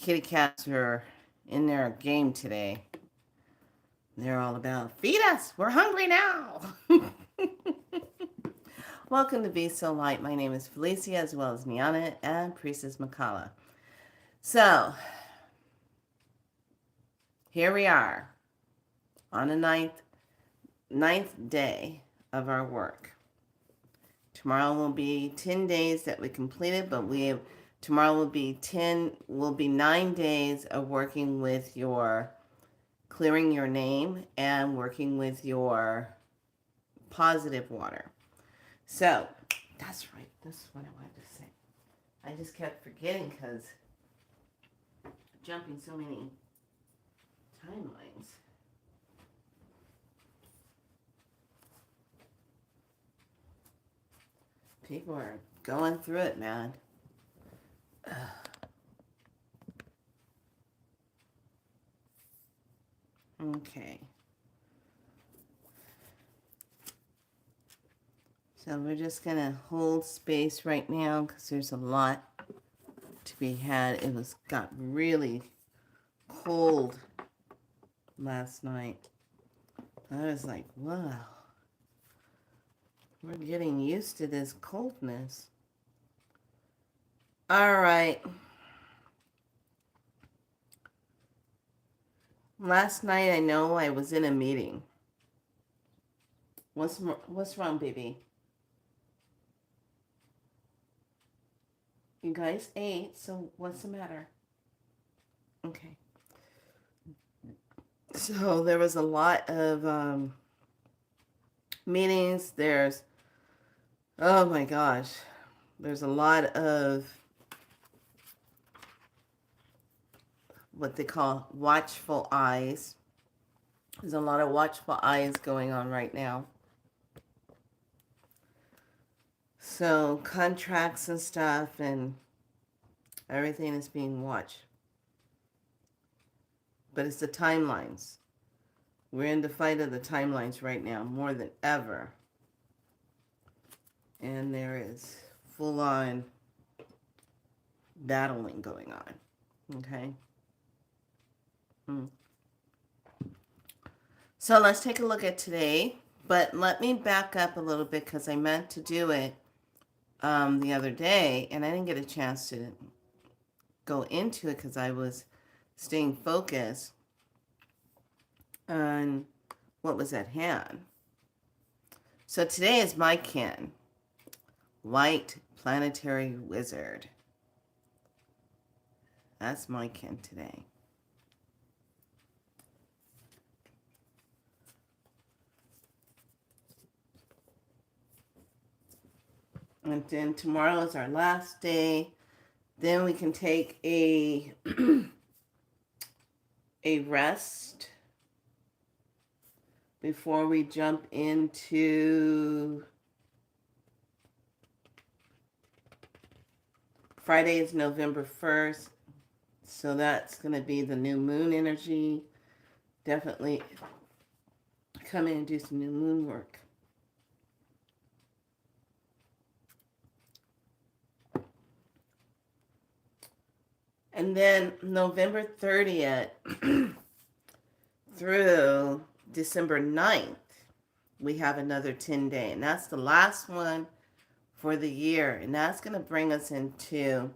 kitty cats are in their game today. They're all about, feed us, we're hungry now. Welcome to Be So Light. My name is Felicia, as well as Niana and Priestess Makala. So, here we are on the ninth day of our work. Tomorrow will be 10 days that we completed, but tomorrow will be 9 days of working with your clearing your name and working with your positive water. So, that's right. That's what I wanted to say. I just kept forgetting because jumping so many timelines. People are going through it, man. Ugh. Okay. So we're just going to hold space right now because there's a lot to be had. Got really cold last night. I was like, wow. We're getting used to this coldness. All right. Last night, I know I was in a meeting. What's wrong, baby? You guys ate, so what's the matter? Okay. So there was a lot of meetings. Oh my gosh, there's a lot of what they call watchful eyes. There's a lot of watchful eyes going on right now. So contracts and stuff and everything is being watched. But it's the timelines. We're in the fight of the timelines right now, more than ever. And there is full-on battling going on. Okay? So let's take a look at today. But let me back up a little bit because I meant to do it the other day, and I didn't get a chance to go into it because I was staying focused on what was at hand. So today is my kin, White Planetary Wizard. That's my kin today. And then tomorrow is our last day. Then we can take a rest before we jump into Friday is November 1st. So that's going to be the new moon energy. Definitely come in and do some new moon work. And then November 30th through December 9th, we have another 10-day. And that's the last one for the year. And that's going to bring us into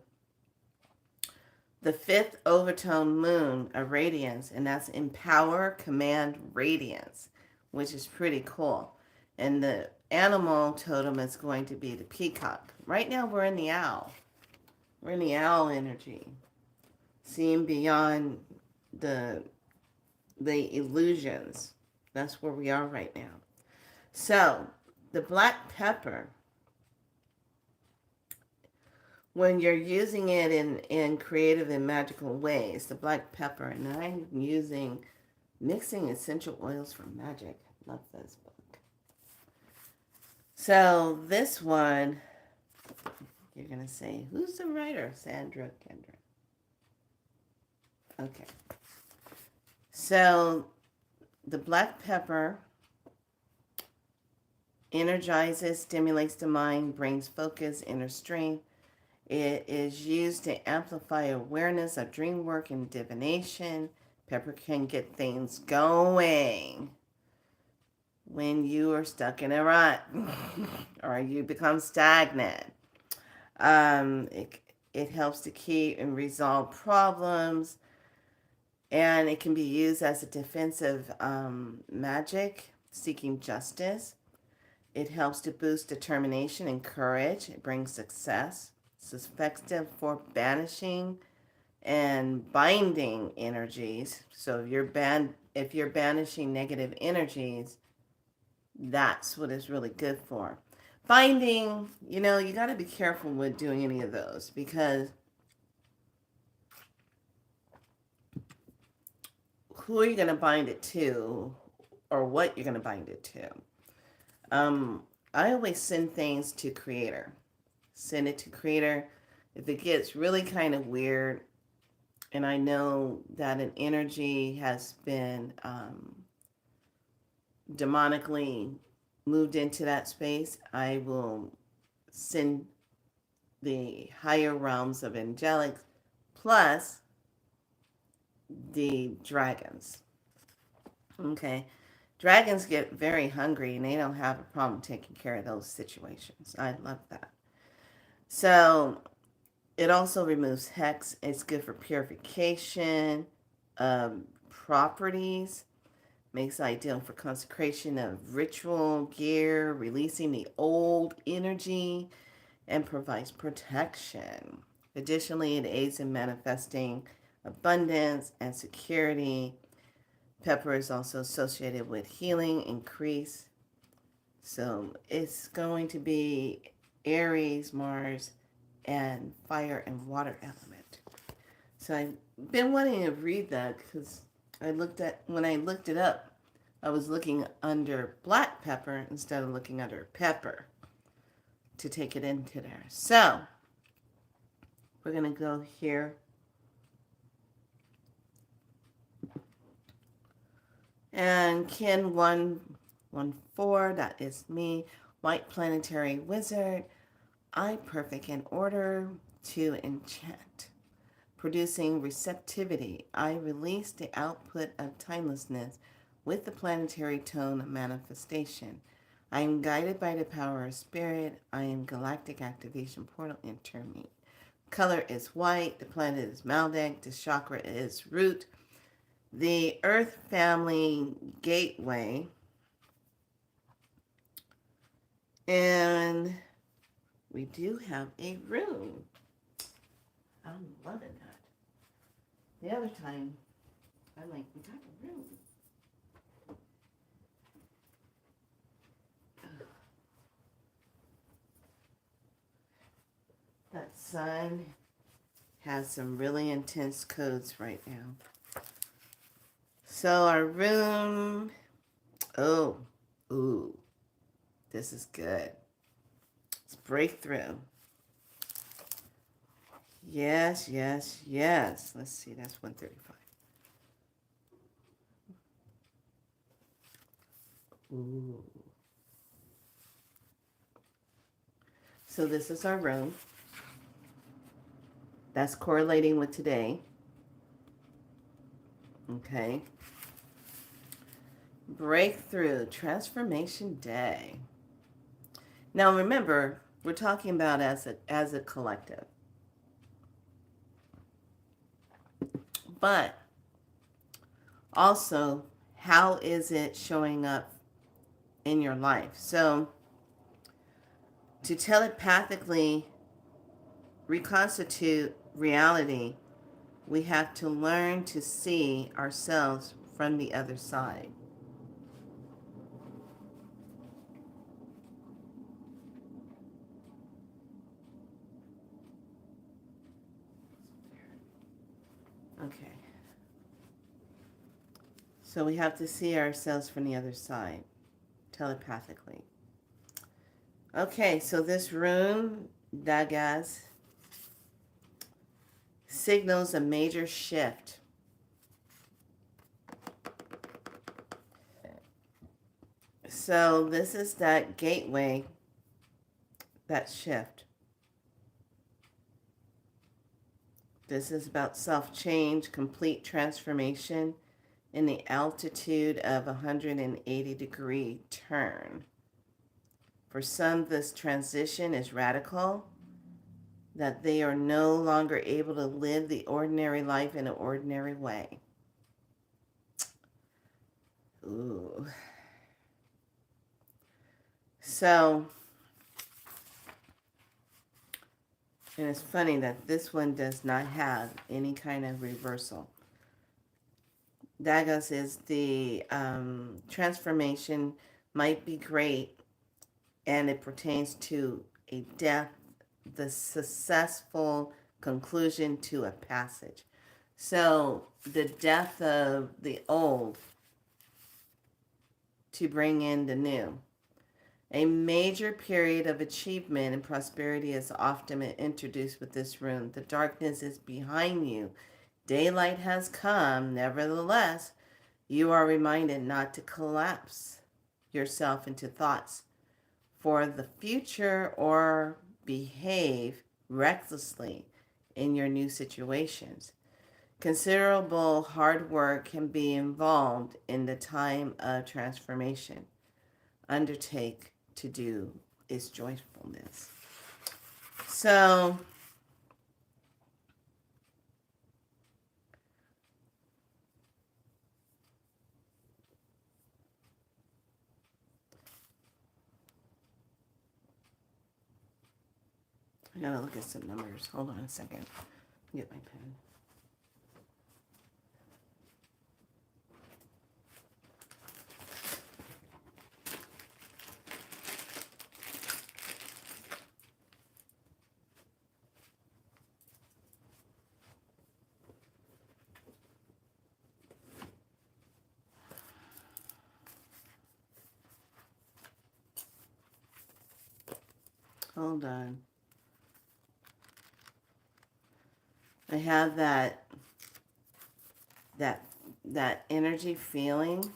the 5th overtone moon of radiance. And that's Empower Command Radiance, which is pretty cool. And the animal totem is going to be the peacock. Right now we're in the owl. We're in the owl energy. Seeing beyond the illusions. That's where we are right now. So, the black pepper, when you're using it in creative and magical ways, the black pepper, and I'm using Mixing Essential Oils for Magic. Love this book. So, this one, you're going to say, who's the writer? Sandra Kendra. Okay. So the black pepper energizes, stimulates the mind, brings focus, inner strength. It is used to amplify awareness of dream work and divination. Pepper can get things going when you are stuck in a rut or you become stagnant. It helps to keep and resolve problems, and it can be used as a defensive magic, seeking justice. It helps to boost determination and courage. It brings success. It's effective for banishing and binding energies. So if you're banishing negative energies, that's what it's really good for. Binding, you got to be careful with doing any of those because who are you going to bind it to or what you're going to bind it to? I always send things to Creator. Send it to Creator. If it gets really kind of weird and I know that an energy has been demonically moved into that space, I will send the higher realms of angelics plus the dragons. Okay. Dragons get very hungry and they don't have a problem taking care of those situations. I love that. So it also removes hex. It's good for purification, properties. Makes ideal for consecration of ritual gear, releasing the old energy, and provides protection. Additionally, it aids in manifesting abundance and security. Pepper is also associated with healing, increase. So it's going to be Aries, Mars, and fire and water element. So I've been wanting to read that because when I looked it up, I was looking under black pepper instead of looking under pepper to take it into there. So we're going to go here. And Ken 114, that is me, White Planetary Wizard, I perfect in order to enchant. Producing receptivity, I release the output of timelessness with the planetary tone of manifestation. I am guided by the power of spirit. I am galactic activation portal enter me. Color is white. The planet is Maldek. The chakra is root. The Earth Family Gateway. And we do have a room. I'm loving that. The other time, I'm like, we got a room. That sun has some really intense codes right now. So our room, this is good. It's breakthrough. Yes. Let's see, that's 135. Ooh. So this is our room. That's correlating with today. Okay. Breakthrough, transformation day. Now remember, we're talking about as a collective. But also, how is it showing up in your life? So to telepathically reconstitute reality, we have to learn to see ourselves from the other side. Okay. So we have to see ourselves from the other side, telepathically. Okay, so this rune, Dagaz, signals a major shift. So this is that gateway, that shift. This is about self-change, complete transformation in the altitude of 180-degree turn. For some, this transition is radical, that they are no longer able to live the ordinary life in an ordinary way. Ooh. So, and it's funny that this one does not have any kind of reversal. Dagos is the transformation might be great, and it pertains to a death, the successful conclusion to a passage. So the death of the old to bring in the new. A major period of achievement and prosperity is often introduced with this rune. The darkness is behind you. Daylight has come. Nevertheless, you are reminded not to collapse yourself into thoughts for the future or behave recklessly in your new situations. Considerable hard work can be involved in the time of transformation. Undertake to do is joyfulness. So, I gotta look at some numbers. Hold on a second. Get my pen. Hold on. I have that energy feeling.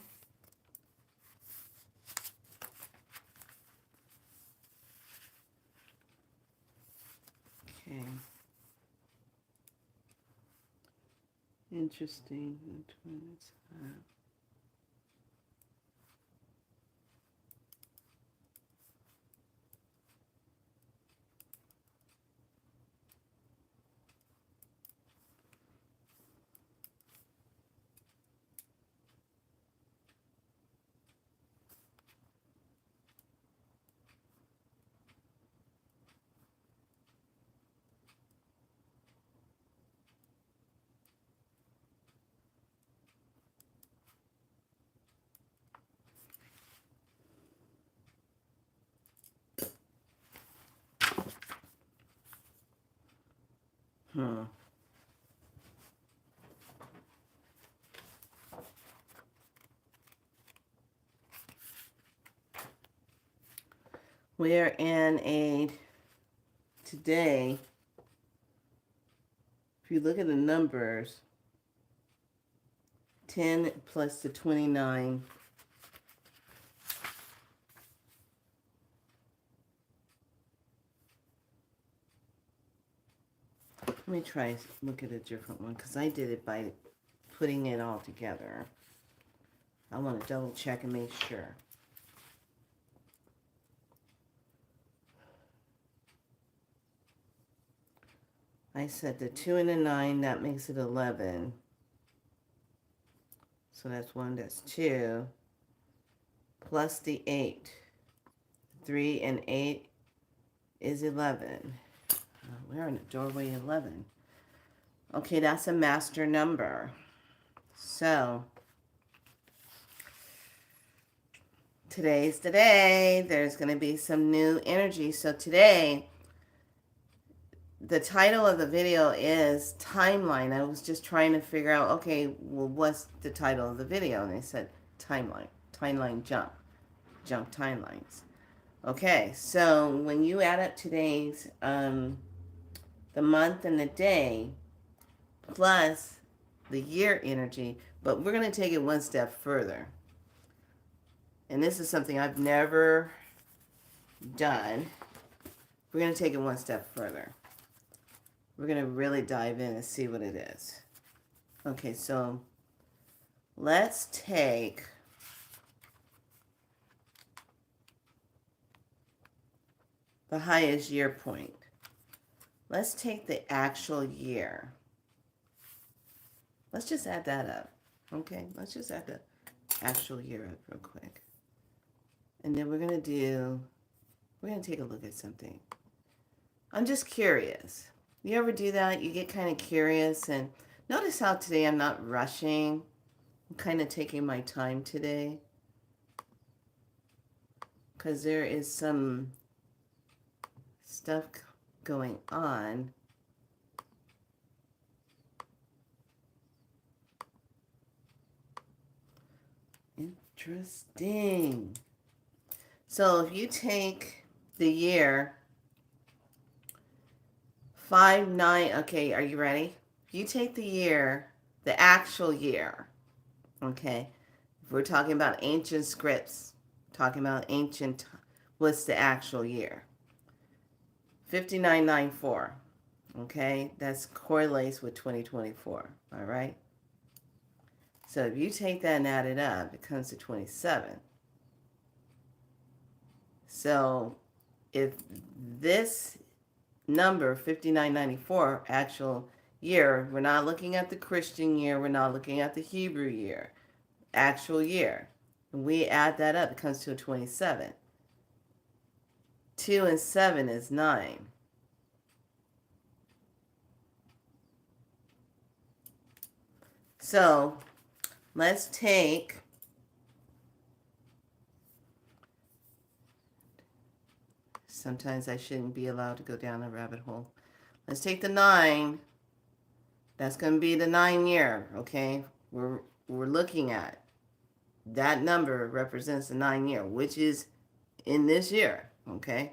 Okay. Interesting. We're in today, if you look at the numbers, 10 plus the 29. Let me try look at a different one because I did it by putting it all together. I want to double check and make sure. I said the 2 and the 9, that makes it 11. So that's 1, that's 2. Plus the 8. 3 and 8 is 11. We're in the doorway 11. Okay, that's a master number. So, today's the day. There's going to be some new energy. So today, the title of the video is Timeline. I was just trying to figure out, okay, well, what's the title of the video? And they said Timeline. Timeline jump. Jump timelines. Okay, so when you add up today's, the month and the day, plus the year energy, but we're going to take it one step further. And this is something I've never done. We're going to take it one step further. we're going to really dive in and see what it is. Okay, so let's take the highest year point. Let's take the actual year. Let's just add that up. Okay, let's just add the actual year up real quick. And then we're going to take a look at something. I'm just curious. You ever do that? You get kind of curious, and notice how today I'm not rushing. I'm kind of taking my time today because there is some stuff going on. Interesting. So if you take the year 5-9, okay, are you ready? If you take the year, the actual year, okay, if we're talking about ancient scripts, talking about ancient, what's the actual year? 5994, okay, that's correlates with 2024, all right? So if you take that and add it up, it comes to 27. So if this number 5994 actual year, we're not looking at the Christian year, we're not looking at the Hebrew year, actual year, and we add that up, it comes to a 27. 2 and 7 is 9. So let's take sometimes I shouldn't be allowed to go down a rabbit hole. Let's take the 9. That's going to be the 9 year, okay? We're looking at that number represents the 9 year, which is in this year, okay?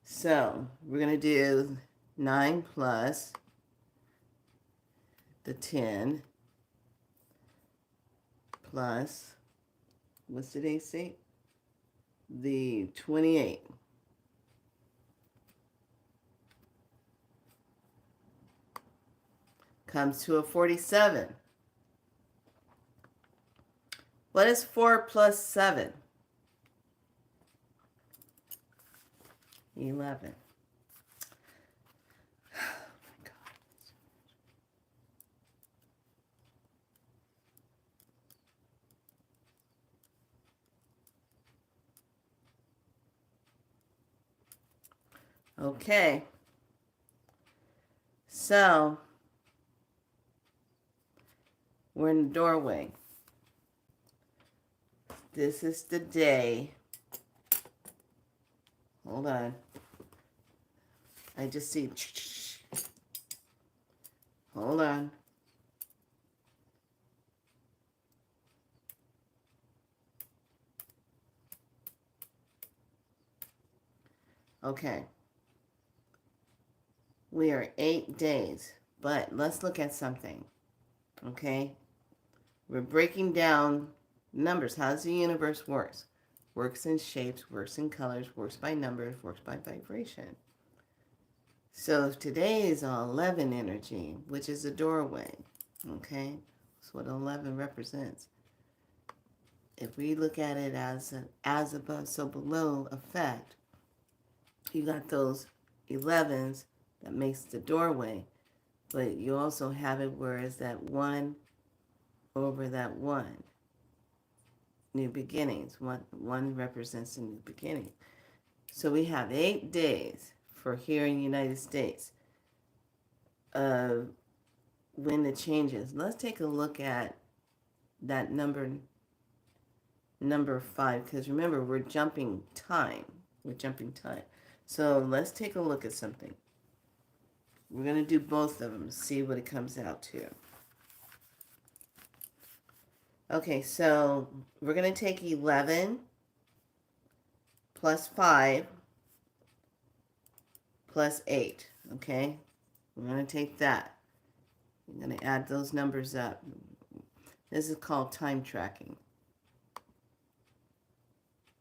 So we're going to do 9 plus the 10 plus, what's today's date? The 28. Comes to a 47. What is 4 plus 7? 11. Okay. So we're in the doorway. This is the day. Hold on. I just see. Hold on. Okay. We are 8 days, but let's look at something. Okay? We're breaking down numbers. How does the universe work? Works in shapes, works in colors, works by numbers, works by vibration. So today is 11 energy, which is a doorway. Okay? That's what 11 represents. If we look at it as an as above, so below effect, you got those 11s that makes the doorway, but you also have it where it's that 1 over that 1. New beginnings. One represents a new beginning. So we have 8 days for here in the United States of when the changes. Let's take a look at that number 5, because remember, we're jumping time. So let's take a look at something. We're going to do both of them, see what it comes out to. Okay, so we're going to take 11 plus 5 plus 8, okay? We're going to take that. We're going to add those numbers up. This is called time tracking.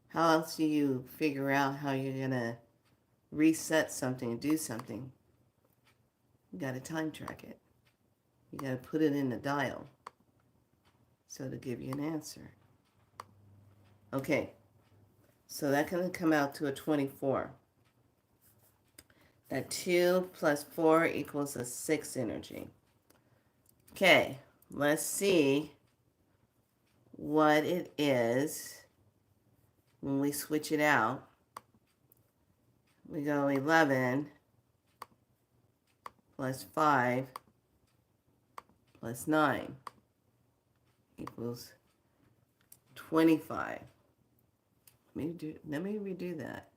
How else do you figure out how you're going to reset something, do something? You got to time track it. You got to put it in the dial so to give you an answer. Okay, so that can come out to a 24. That 2 plus 4 equals a 6 energy. Okay, let's see what it is when we switch it out. We go 11 plus 5 plus 9 equals 25. Let me redo that.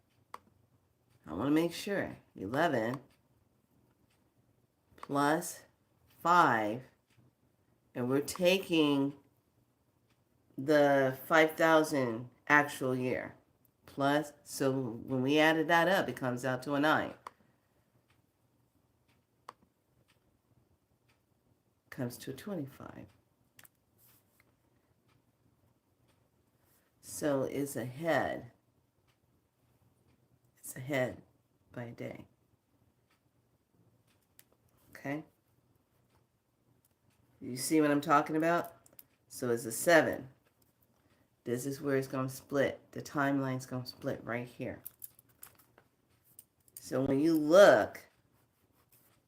I want to make sure. 11 plus 5, and we're taking the 5,000 actual year plus, so when we added that up, it comes out to a 9. Comes to 25. So it's ahead. It's ahead by a day. Okay? You see what I'm talking about? So it's a 7. This is where it's going to split. The timeline's going to split right here. So when you look,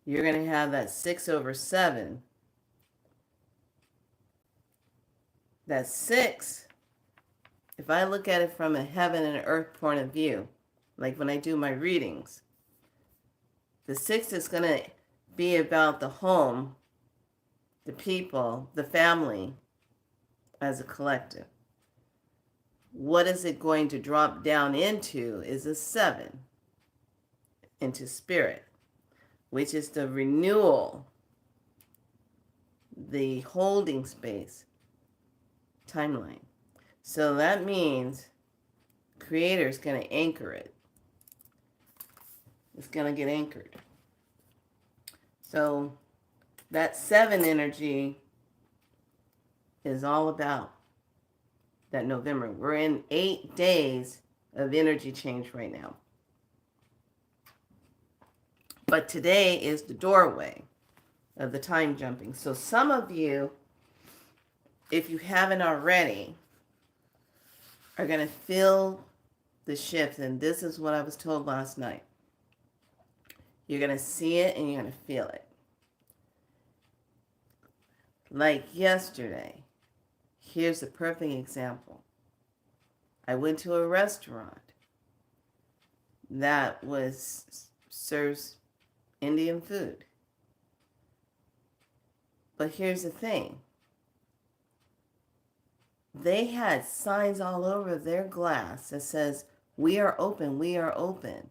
you're going to have that 6 over 7. That 6, if I look at it from a heaven and earth point of view, like when I do my readings, the 6 is going to be about the home, the people, the family as a collective. What is it going to drop down into is a 7, into spirit, which is the renewal, the holding space timeline. So that means Creator is going to anchor it. It's going to get anchored. So that 7 energy is all about that November. We're in 8 days of energy change right now. But today is the doorway of the time jumping. So some of you, if you haven't already, are going to feel the shift. And this is what I was told last night. You're going to see it and you're going to feel it. Like yesterday, here's a perfect example. I went to a restaurant that serves Indian food. But here's the thing. They had signs all over their glass that says, "We are open, we are open."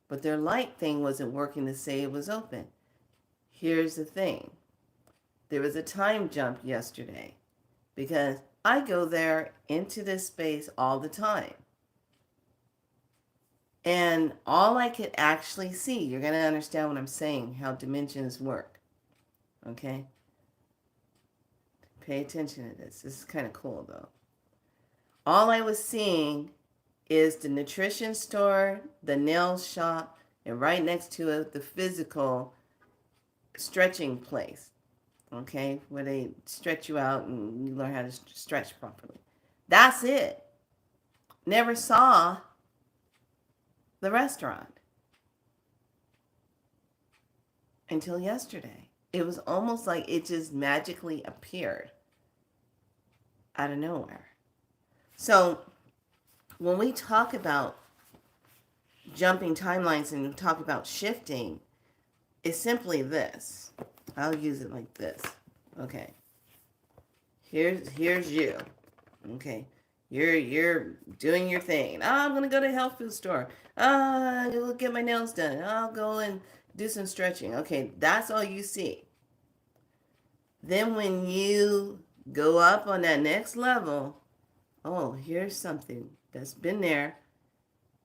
But their light thing wasn't working to say it was open. Here's the thing. There was a time jump yesterday because I go there into this space all the time. And all I could actually see, you're going to understand what I'm saying, how dimensions work. Okay? Pay attention to this. This is kind of cool, though. All I was seeing is the nutrition store, the nail shop, and right next to it, the physical stretching place. Okay? Where they stretch you out and you learn how to stretch properly. That's it. Never saw the restaurant until yesterday. It was almost like it just magically appeared out of nowhere. So when we talk about jumping timelines and we talk about shifting, it's simply this. I'll use it like this. Okay. Here's you. Okay. You're doing your thing. I'm going to go to the health food store. I'll get my nails done. I'll go and do some stretching. Okay, that's all you see. Then when you go up on that next level, oh, here's something that's been there,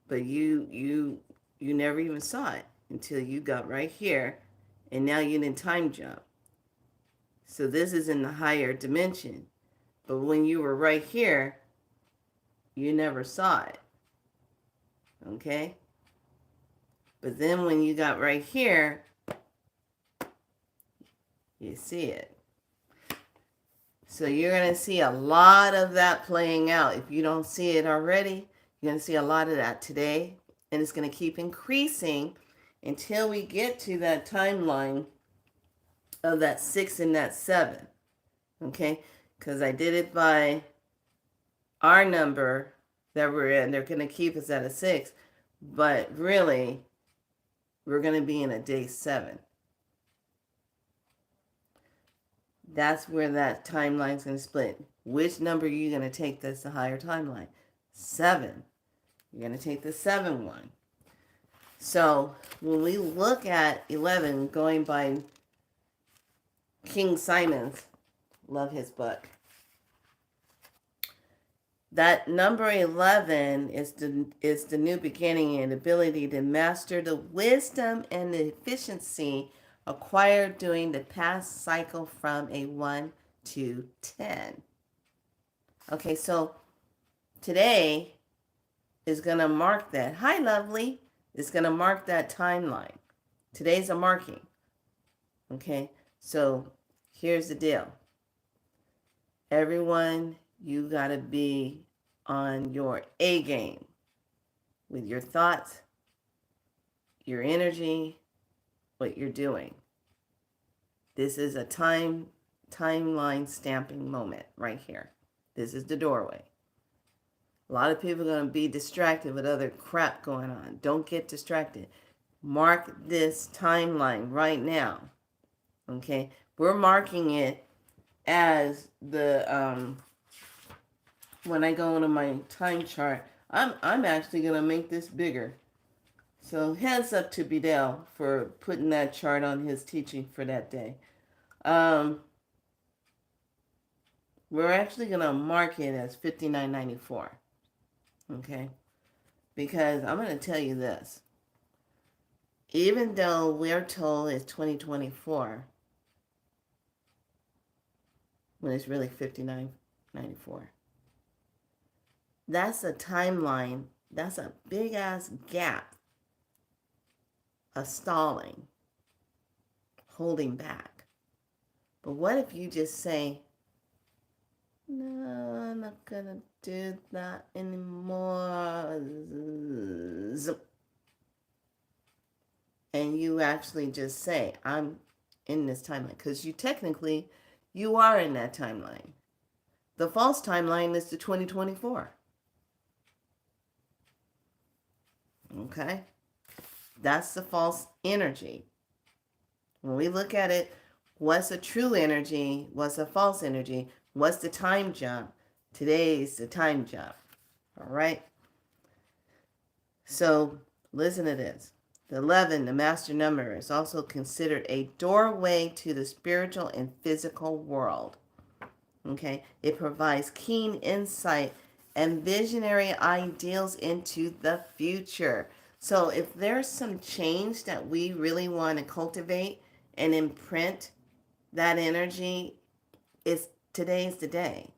but you never even saw it until you got right here, and now you're in time jump. So this is in the higher dimension. But when you were right here, you never saw it. Okay? But then when you got right here, You see it. So you're going to see a lot of that playing out. If you don't see it already, you're going to see a lot of that today. And it's going to keep increasing until we get to that timeline of that 6 and that 7. Okay? Because I did it by our number that we're in. They're going to keep us at a 6. But really, we're going to be in a day 7. That's where that timeline's going to split. Which number are you going to take that's the higher timeline? 7. You're going to take the 7 one. So when we look at 11, going by King Simon's, love his book, that number 11 is the new beginning and ability to master the wisdom and the efficiency acquired during the past cycle from a 1 to 10. Okay, so today is going to mark that. Hi, lovely. It's going to mark that timeline. Today's a marking. Okay, so here's the deal. Everyone, you got to be on your A game with your thoughts, your energy, what you're doing. This is a timeline stamping moment right here. This is the doorway. A lot of people are going to be distracted with other crap going on. Don't get distracted. Mark this timeline right now. Okay? We're marking it as the when I go into my time chart, I'm actually going to make this bigger. So hands up to Bedell for putting that chart on his teaching for that day. We're actually going to mark it as 5994. Okay? Because I'm going to tell you this. Even though we're told it's 2024, when it's really 5994, that's a timeline. That's a big-ass gap. A stalling. Holding back. But what if you just say, no, I'm not going to do that anymore. And you actually just say, I'm in this timeline. Because you are in that timeline. The false timeline is the 2024. Okay? That's the false energy. When we look at it, what's a true energy? What's a false energy? What's the time jump? Today's the time jump. All right? So listen to this. The 11, the master number, is also considered a doorway to the spiritual and physical world. Okay? It provides keen insight and visionary ideals into the future. So if there's some change that we really want to cultivate and imprint that energy, today's the day.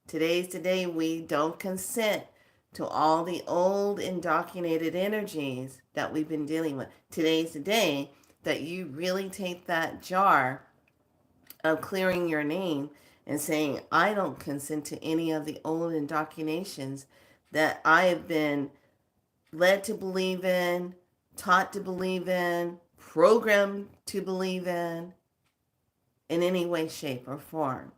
Today's the day we don't consent to all the old indoctrinated energies that we've been dealing with. Today's the day that you really take that jar of clearing your name and saying, I don't consent to any of the old indoctrinations that I have been led to believe in, taught to believe in, programmed to believe in any way, shape, or form.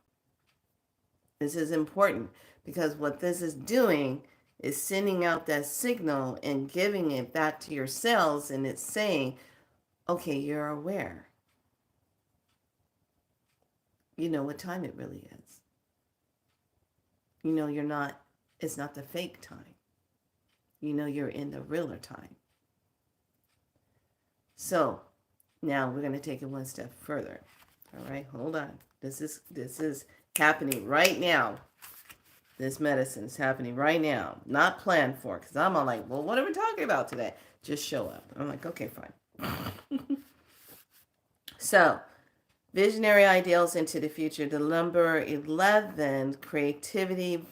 This is important because what this is doing is sending out that signal and giving it back to your cells, and it's saying, okay, you're aware. You know what time it really is. You know it's not the fake time. You know you're in the realer time. So now we're going to take it one step further. All right, hold on. This is happening right now. This medicine is happening right now. Not planned for, because I'm all like, well, what are we talking about today? Just show up. I'm like, okay, fine. So, visionary ideals into the future. The number 11, creativity,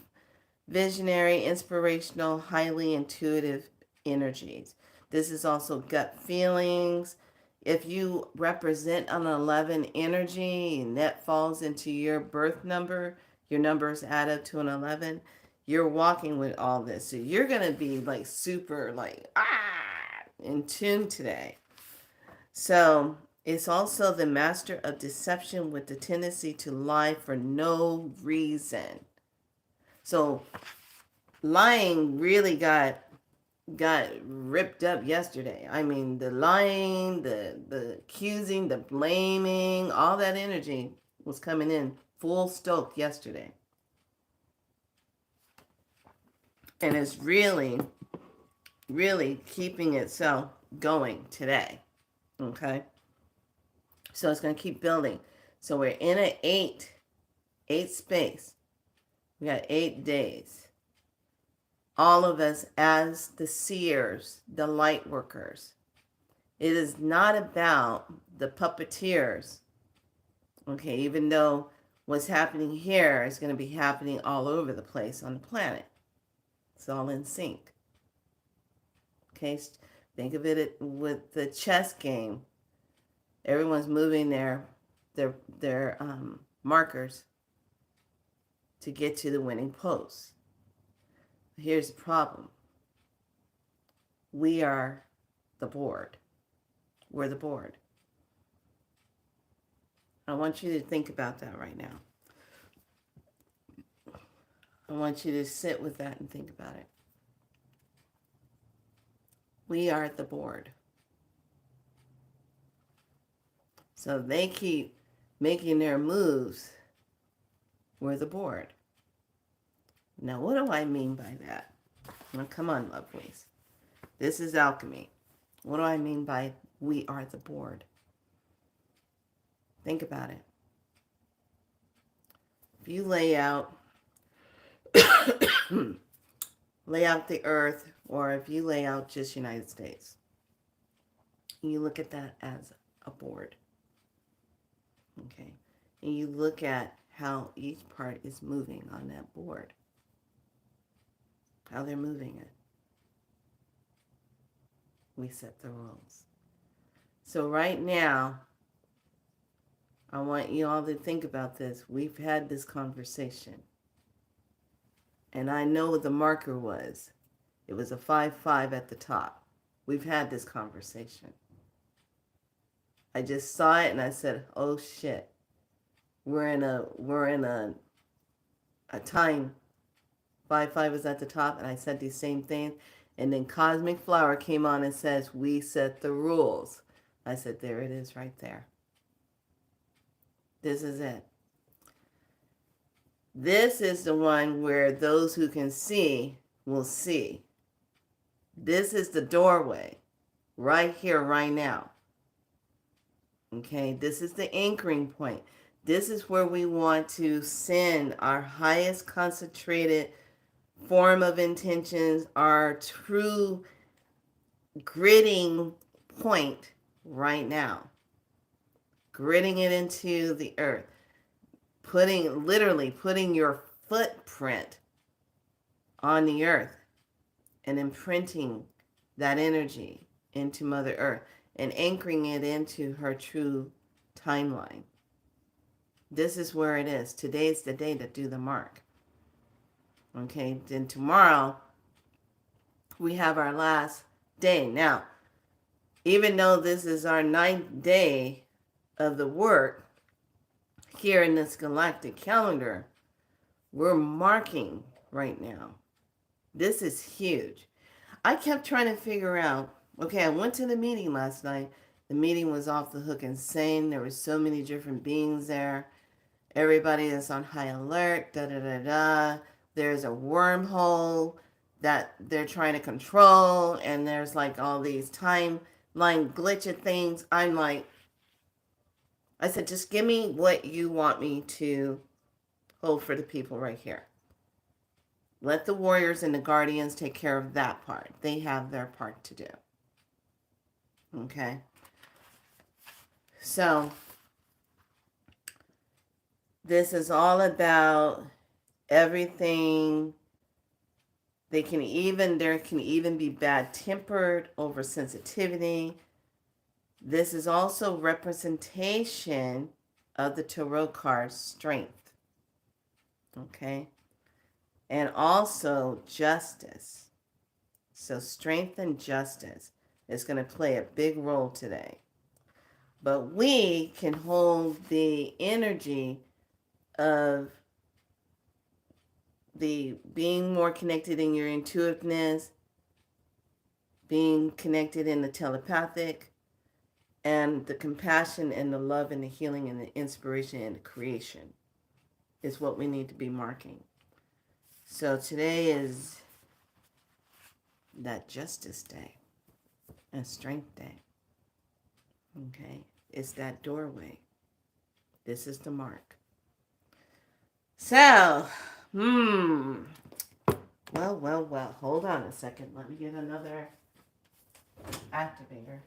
visionary, inspirational, highly intuitive energies. This is also gut feelings, if you represent an 11 energy and that falls into your birth number, your numbers add up to an 11, you're walking with all this. So you're going to be like super like, in tune today. So it's also the master of deception with the tendency to lie for no reason. So lying really got ripped up yesterday. I mean, the lying, the accusing, the blaming, all that energy was coming in full stoke yesterday. And it's really, really keeping itself going today. Okay? So it's going to keep building. So we're in an eight space. We got 8 days. All of us as the seers, the light workers. It is not about the puppeteers. Okay, even though what's happening here is going to be happening all over the place on the planet. It's all in sync. Okay, think of it with the chess game. Everyone's moving their markers to get to the winning post. Here's the problem. We are the board. We're the board. I want you to think about that right now. I want you to sit with that and think about it. We are the board. So they keep making their moves. We're the board. Now, what do I mean by that? Now, come on, lovelies. This is alchemy. What do I mean by we are the board? Think about it. If you lay out the earth, or if you lay out just United States, you look at that as a board. Okay. And you look at how each part is moving on that board. How they're moving it. We set the rules. So right now, I want you all to think about this. We've had this conversation. And I know what the marker was. It was a 5-5 at the top. We've had this conversation. I just saw it and I said, oh shit. We're in a time. 5-5 was at the top, and I said these same things. And then Cosmic Flower came on and says, we set the rules. I said, there it is right there. This is it. This is the one where those who can see will see. This is the doorway right here, right now. Okay, this is the anchoring point. This is where we want to send our highest concentrated form of intentions, our true gritting point right now. Gritting it into the earth. Literally putting your footprint on the earth and imprinting that energy into Mother Earth and anchoring it into her true timeline. This is where it is. Today's the day to do the mark. Okay, then tomorrow we have our last day. Now, even though this is our 9th day of the work here in this galactic calendar, we're marking right now. This is huge. I kept trying to figure out, okay, I went to the meeting last night. The meeting was off the hook insane. There were so many different beings there. Everybody is on high alert, da-da-da-da. There's a wormhole that they're trying to control, and there's like all these timeline glitchy things. I'm like, I said, just give me what you want me to hold for the people right here. Let the warriors and the guardians take care of that part. They have their part to do. Okay? So, this is all about everything. There can even be bad-tempered, oversensitivity. This is also representation of the tarot card strength. Okay? And also justice. So strength and justice is going to play a big role today. But we can hold the energy of the being more connected in your intuitiveness, being connected in the telepathic, and the compassion and the love and the healing and the inspiration and the creation is what we need to be marking. So today is that Justice Day and Strength Day. Okay? It's that doorway. This is the mark. So, well. Hold on a second. Let me get another activator.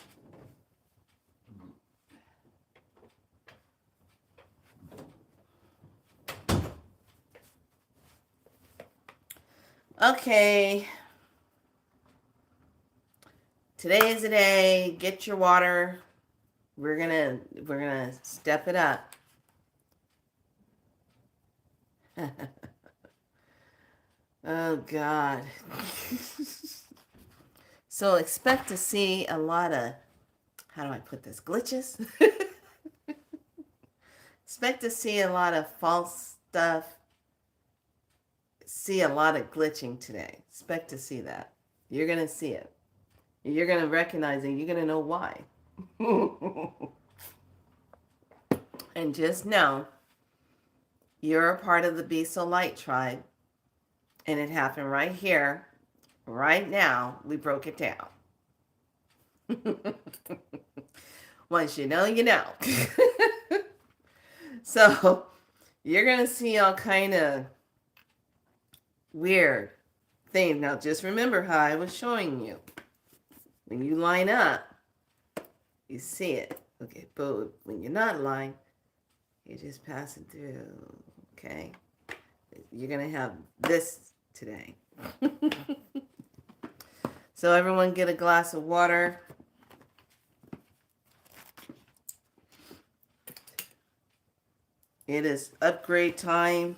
Okay. Today is the day. Get your water. We're gonna step it up. Oh God. So expect to see a lot of, how do I put this, glitches? Expect to see a lot of false stuff. See a lot of glitching today. Expect to see that. You're going to see it. You're going to recognize it. You're going to know why. And just know, you're a part of the Be So Light tribe. And it happened right here, right now. We broke it down. Once you know, you know. So you're going to see all kind of weird things. Now just remember how I was showing you. When you line up, you see it. Okay, but when you're not lying, you're just passing through. Okay? You're going to have this today. So everyone get a glass of water. It is upgrade time.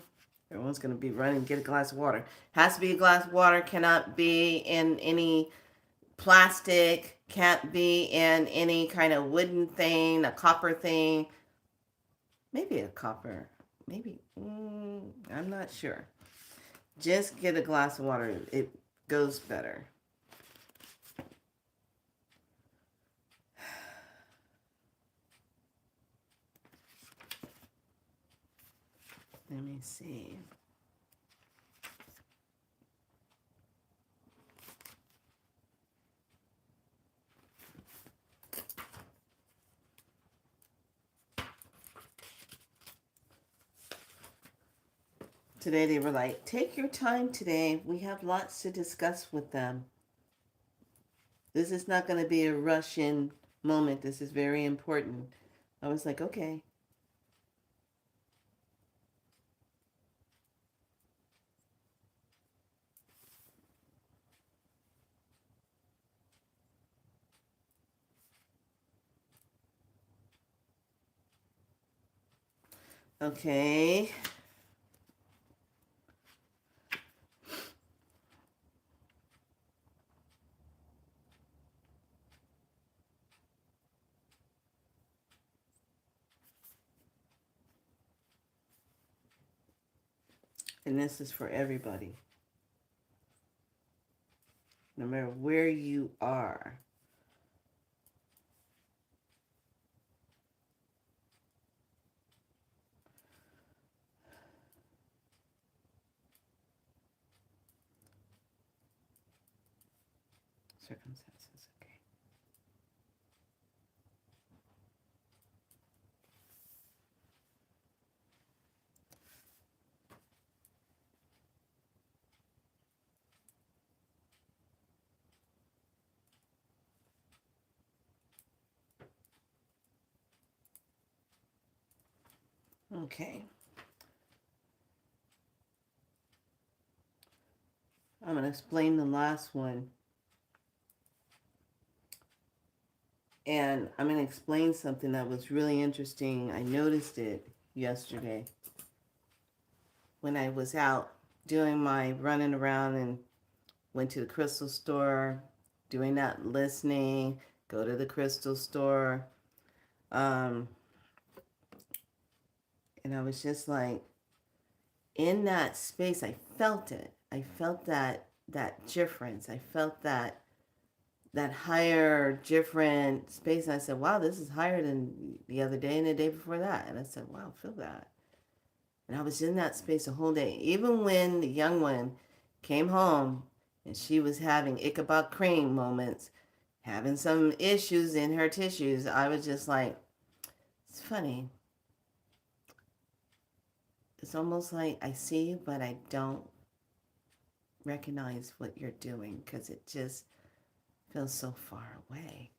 Everyone's going to be running, get a glass of water. Has to be a glass of water. Cannot be in any plastic. Can't be in any kind of wooden thing, a copper thing. Maybe a copper. Maybe. I'm not sure. Just get a glass of water. It goes better. Let me see. Today they were like, take your time today. We have lots to discuss with them. This is not going to be a rush-in moment. This is very important. I was like, okay. Okay. And this is for everybody. No matter where you are. Circumstances, okay. Okay. I'm going to explain the last one. And I'm going to explain something that was really interesting. I noticed it yesterday when I was out doing my running around and went to the crystal store, doing that listening, go to the crystal store. And I was just like, in that space, I felt it. I felt that difference. I felt that higher, different space. And I said, wow, this is higher than the other day and the day before that. And I said, wow, feel that. And I was in that space the whole day. Even when the young one came home and she was having Ichabod Crane moments, having some issues in her tissues, I was just like, it's funny. It's almost like I see you, but I don't recognize what you're doing because it just feels so far away.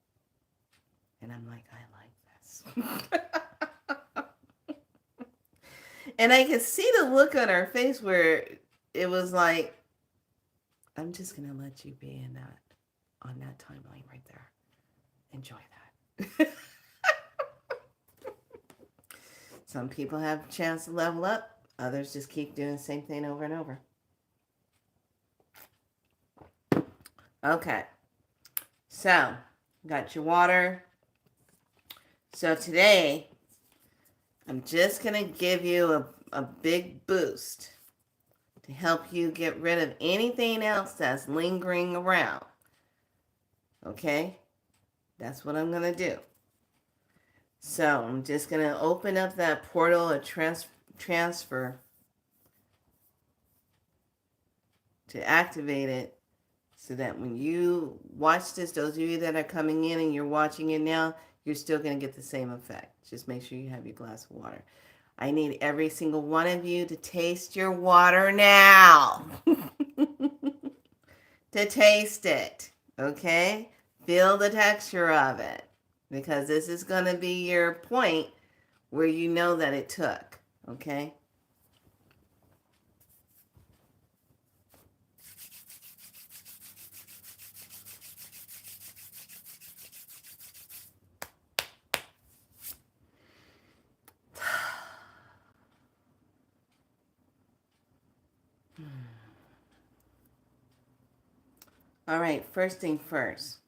And I'm like, I like this. And I could see the look on her face where it was like, I'm just going to let you be in that, on that timeline right there. Enjoy that. Some people have a chance to level up. Others just keep doing the same thing over and over. Okay. So, got your water. So today, I'm just going to give you a big boost to help you get rid of anything else that's lingering around. Okay? That's what I'm going to do. So I'm just going to open up that portal of transfer to activate it so that when you watch this, those of you that are coming in and you're watching it now, you're still going to get the same effect. Just make sure you have your glass of water. I need every single one of you to taste your water now. To taste it, okay? Feel the texture of it, because this is going to be your point where you know that it took, okay? All right, first thing first.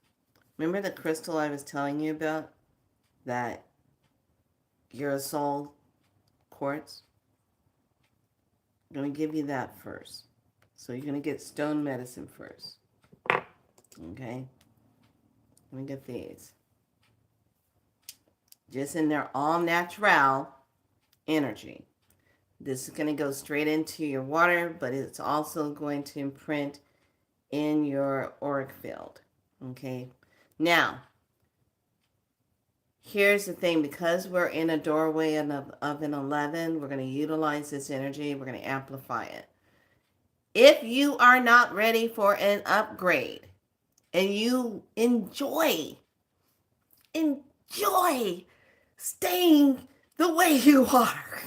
Remember the crystal I was telling you about? That Urosol quartz? I'm going to give you that first. So you're going to get stone medicine first. Okay? Let me get these. Just in their all natural energy. This is going to go straight into your water, but it's also going to imprint in your auric field. Okay? Now, here's the thing. Because we're in a doorway of an 11, we're going to utilize this energy. We're going to amplify it. If you are not ready for an upgrade and you enjoy staying the way you are,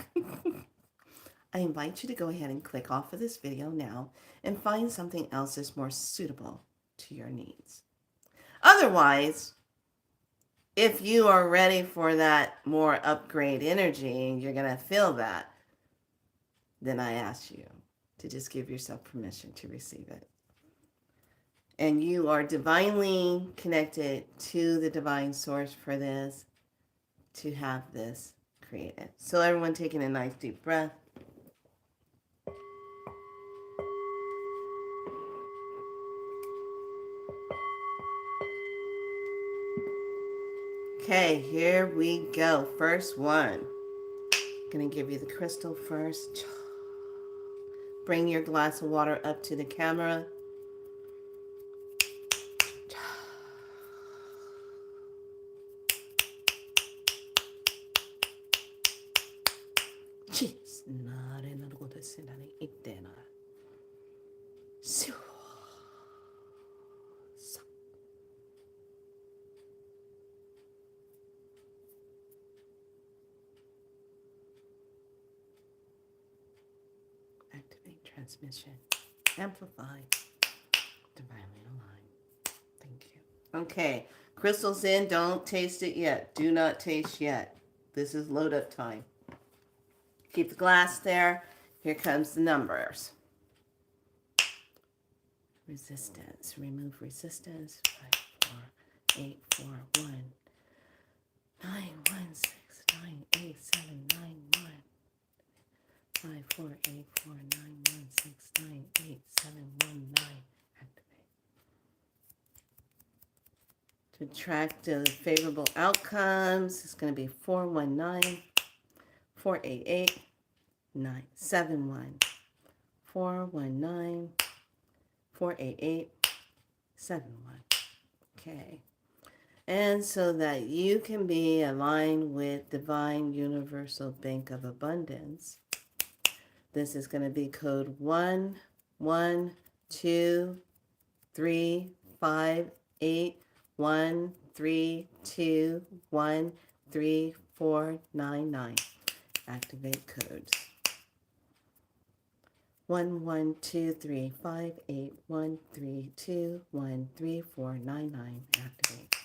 I invite you to go ahead and click off of this video now and find something else that's more suitable to your needs. Otherwise, if you are ready for that more upgrade energy and you're going to feel that, then I ask you to just give yourself permission to receive it. And you are divinely connected to the divine source for this, to have this created. So everyone taking a nice deep breath. Okay, here we go. First one. Gonna give you the crystal first. Bring your glass of water up to the camera. Activate transmission. Amplify. Divinely aligned. Thank you. Okay. Crystal's in. Don't taste it yet. Do not taste yet. This is load up time. Keep the glass there. Here comes the numbers. Resistance. Remove resistance. 5, 4, 8, 4, 1. 9, 1, 6, 9, 8, 7, 9, 1. 5, 4, 8, 4, 9, 1, 6, 9, 8, 7, 1, 9. Activate. To track the favorable outcomes, it's going to be 419, 488, 971. 419, 488, 71. Okay. And so that you can be aligned with Divine Universal Bank of Abundance, this is going to be code 1, 1, 2, 3, 5, 8, 1, 3, 2, 1, 3, 4, 9, 9. Activate codes. 1, 1, 2, 3, 5, 8, 1, 3, 2, 1, 3, 4, 9, 9. Activate.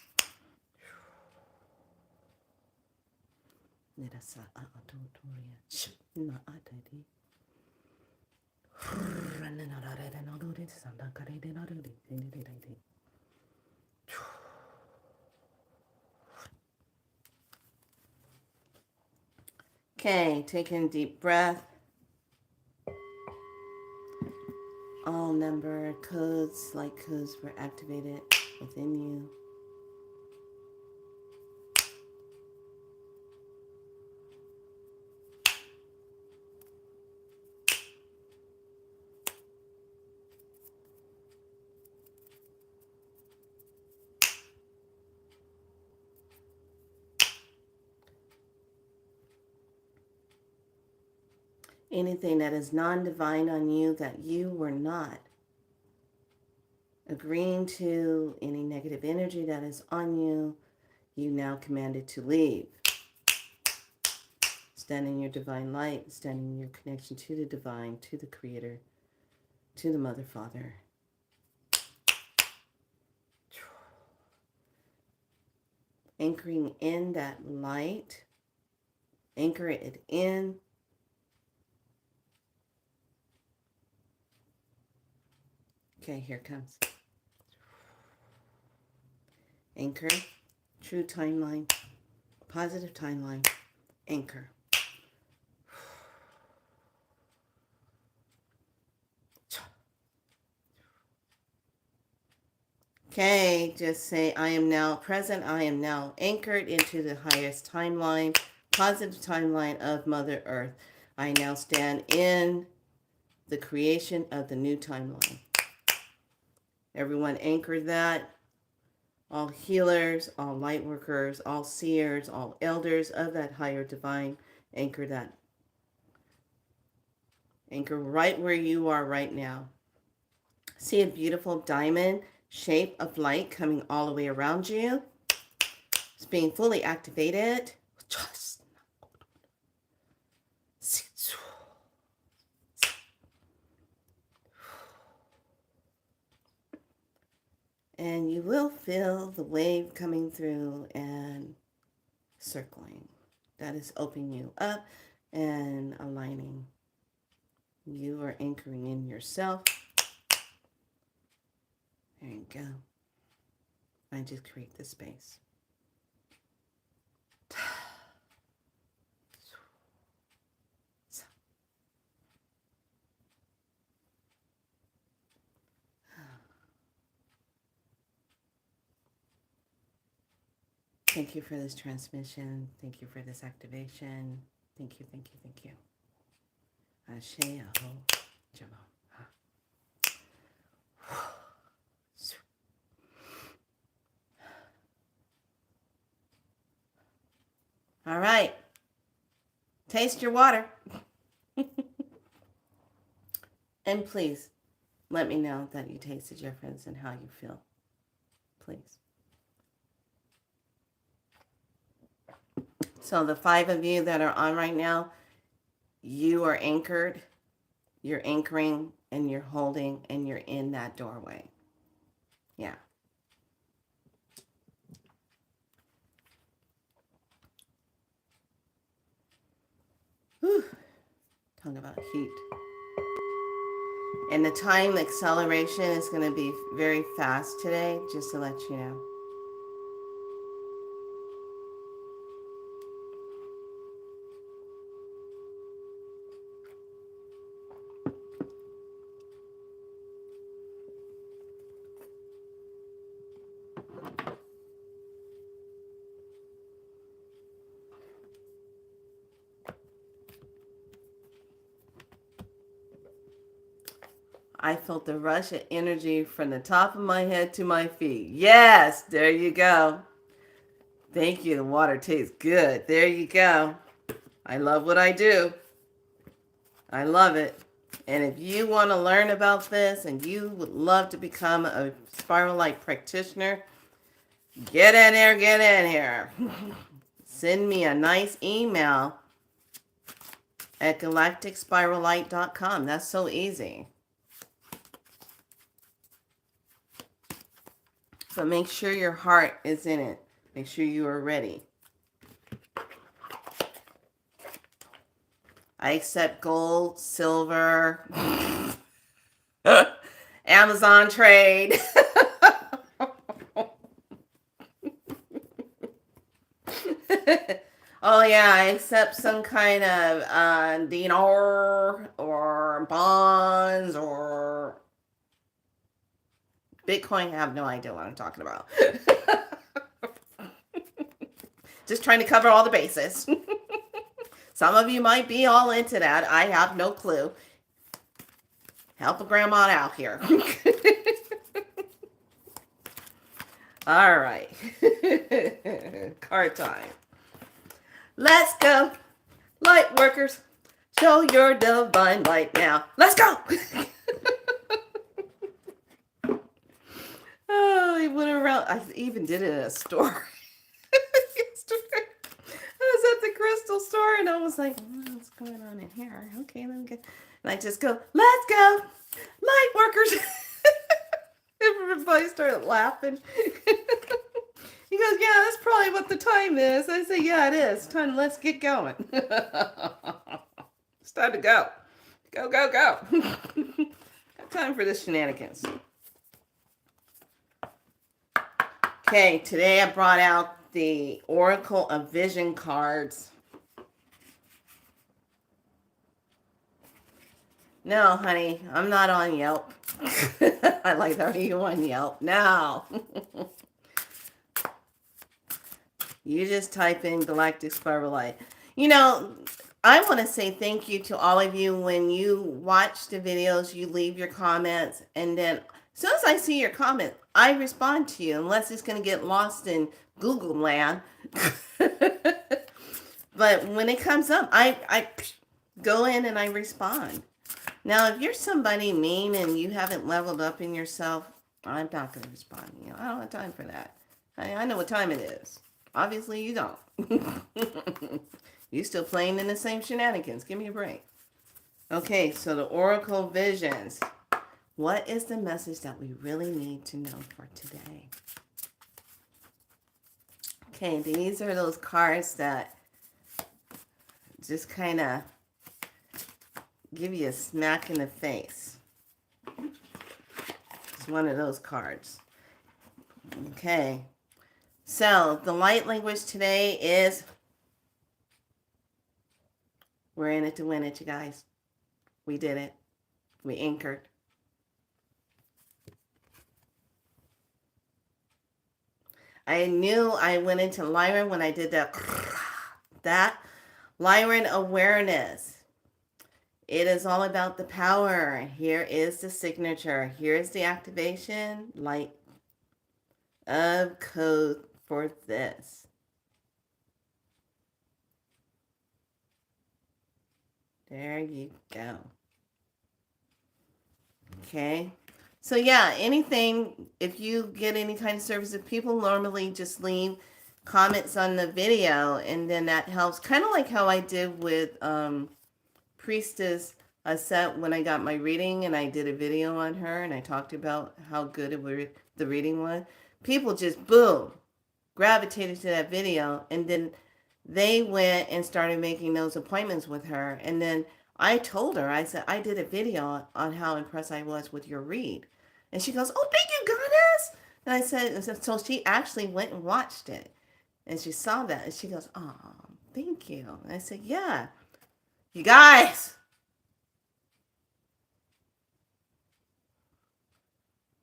Okay, take in a deep breath. All number codes, light codes were activated within you. Anything that is non-divine on you that you were not agreeing to, any negative energy that is on you, you now commanded to leave. Stand in your divine light, stand in your connection to the divine, to the Creator, to the Mother, Father. Anchoring in that light, anchor it in. Okay, here it comes. Anchor, true timeline, positive timeline, anchor. Okay, just say, I am now present. I am now anchored into the highest timeline, positive timeline of Mother Earth. I now stand in the creation of the new timeline. Everyone anchor that. All healers, all light workers, all seers, all elders of that higher divine, anchor that. Anchor right where you are right now. See a beautiful diamond shape of light coming all the way around you. It's being fully activated. And you will feel the wave coming through and circling. That is opening you up and aligning. You are anchoring in yourself. There you go. I just create the space. Thank you for this transmission. Thank you for this activation. Thank you, thank you, thank you. Ashe, aho, jamo. All right. Taste your water. And please let me know that you tasted your friends and how you feel. Please. So the 5 of you that are on right now, you are anchored. You're anchoring and you're holding and you're in that doorway. Yeah. Whew. Talk about heat. And the time acceleration is going to be very fast today, just to let you know. I felt the rush of energy from the top of my head to my feet. Yes, there you go. Thank you. The water tastes good. There you go. I love what I do. I love it. And if you want to learn about this and you would love to become a Spiral Light practitioner, get in there, get in here. Send me a nice email at galacticspirallight.com. That's so easy. But make sure your heart is in it. Make sure you are ready. I accept gold, silver, Amazon trade. Oh yeah, I accept some kind of dinar or bonds or Bitcoin. I have no idea what I'm talking about. Just trying to cover all the bases. Some of you might be all into that. I have no clue. Help a grandma out here. All right. Card time. Let's go. Light workers, show your divine light now. Let's go. Oh, he went around. I even did it at a store. Yesterday. I was at the crystal store and I was like, what's going on in here? Okay, let me get. And I just go, let's go. Light workers. Everybody started laughing. He goes, yeah, that's probably what the time is. I say, yeah, it is. Time, let's get going. It's time to go. Go, go, go. Got time for this shenanigans. Okay, today I brought out the Oracle of Vision cards. No, honey, I'm not on Yelp. I like that. Are you on Yelp? No. You just type in Galactic Spiral Light. You know, I want to say thank you to all of you. When you watch the videos, you leave your comments, and then as soon as I see your comment, I respond to you, unless it's going to get lost in Google land. But when it comes up, I go in and I respond. Now, if you're somebody mean and you haven't leveled up in yourself, I'm not going to respond. You know, I don't have time for that. I know what time it is. Obviously, you don't. You still playing in the same shenanigans. Give me a break. Okay, so the Oracle Visions. What is the message that we really need to know for today? Okay, these are those cards that just kind of give you a smack in the face. It's one of those cards. Okay. So, the light language today is we're in it to win it, you guys. We did it. We anchored. I knew I went into Lyran when I did that Lyran awareness. It is all about the power. Here is the signature. Here is the activation. Light of code for this. There you go. Okay. So yeah, anything, if you get any kind of services, people normally just leave comments on the video, and then that helps. Kind of like how I did with Priestess Aset when I got my reading, and I did a video on her, and I talked about how good the reading was. People just, boom, gravitated to that video, and then they went and started making those appointments with her. And then I told her, I said, I did a video on how impressed I was with your read. And she goes, oh, thank you, goddess. And I said, so she actually went and watched it. And she saw that. And she goes, oh, thank you. And I said, yeah. You guys.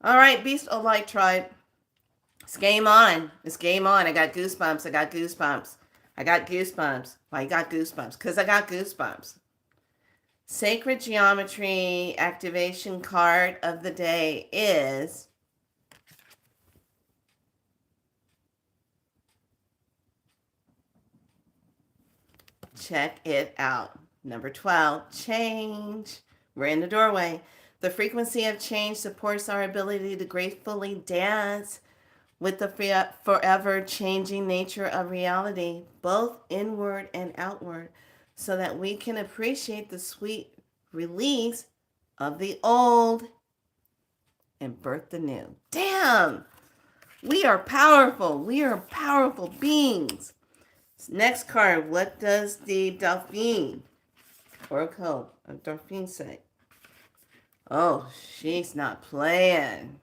All right, Beast of Light Tribe. It's game on. It's game on. I got goosebumps. I got goosebumps. I got goosebumps. Why you got goosebumps? Because I got goosebumps. Sacred Geometry activation card of the day is check it out. Number 12, change. We're in the doorway. The frequency of change supports our ability to gracefully dance with the forever changing nature of reality, both inward and outward, so that we can appreciate the sweet release of the old and birth the new. Damn! We are powerful. We are powerful beings. Next card, what does the Dauphine Oracle of Dauphine say? Oh, she's not playing.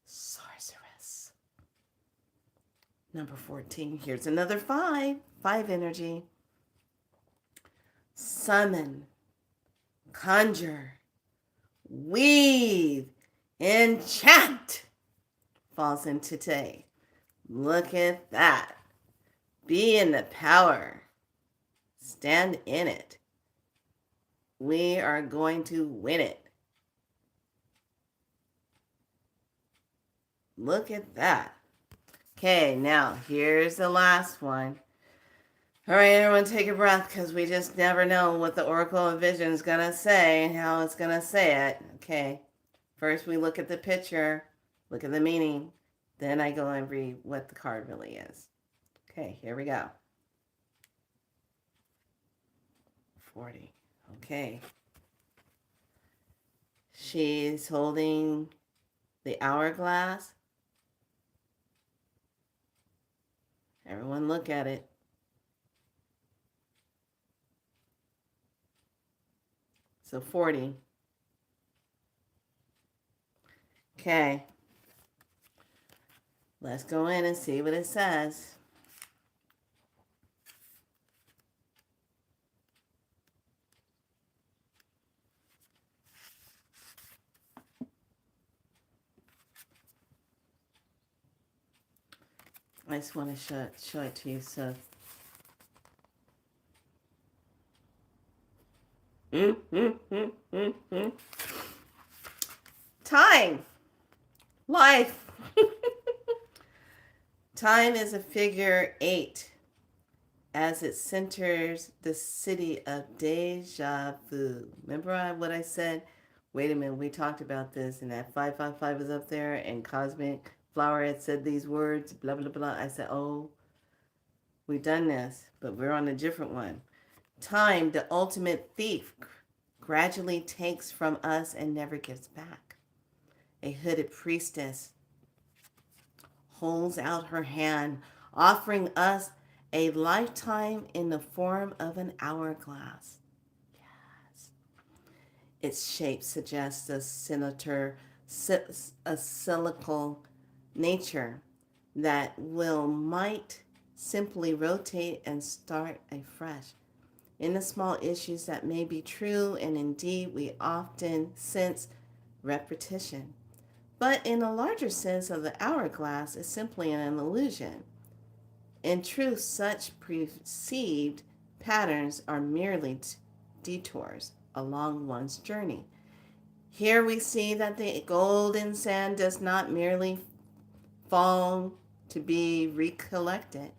Sorceress. Number 14. Here's another 5. 5 energy. Summon, conjure, weave, enchant falls into today. Look at that. Be in the power. Stand in it. We are going to win it. Look at that. Okay, now here's the last one. All right, everyone take a breath because we just never know what the Oracle of Vision is going to say and how it's going to say it. Okay, first we look at the picture, look at the meaning, then I go and read what the card really is. Okay, here we go. 40. Okay. She's holding the hourglass. Everyone look at it. So 40. Okay. Let's go in and see what it says. I just want to show it to you. So, time, life. Time is a figure 8 as it centers the city of deja vu. Remember what I said? Wait a minute, we talked about this, and that 555 is up there, and Cosmic Flower had said these words, blah, blah, blah. I said, oh, we've done this, but we're on a different one. Time, the ultimate thief, gradually takes from us and never gives back. A hooded priestess holds out her hand, offering us a lifetime in the form of an hourglass. Yes. Its shape suggests a cyclical nature that might simply rotate and start afresh. In the small issues that may be true, and indeed we often sense repetition. But in a larger sense of the hourglass is simply an illusion. In truth, such perceived patterns are merely detours along one's journey. Here we see that the golden sand does not merely fall to be recollected,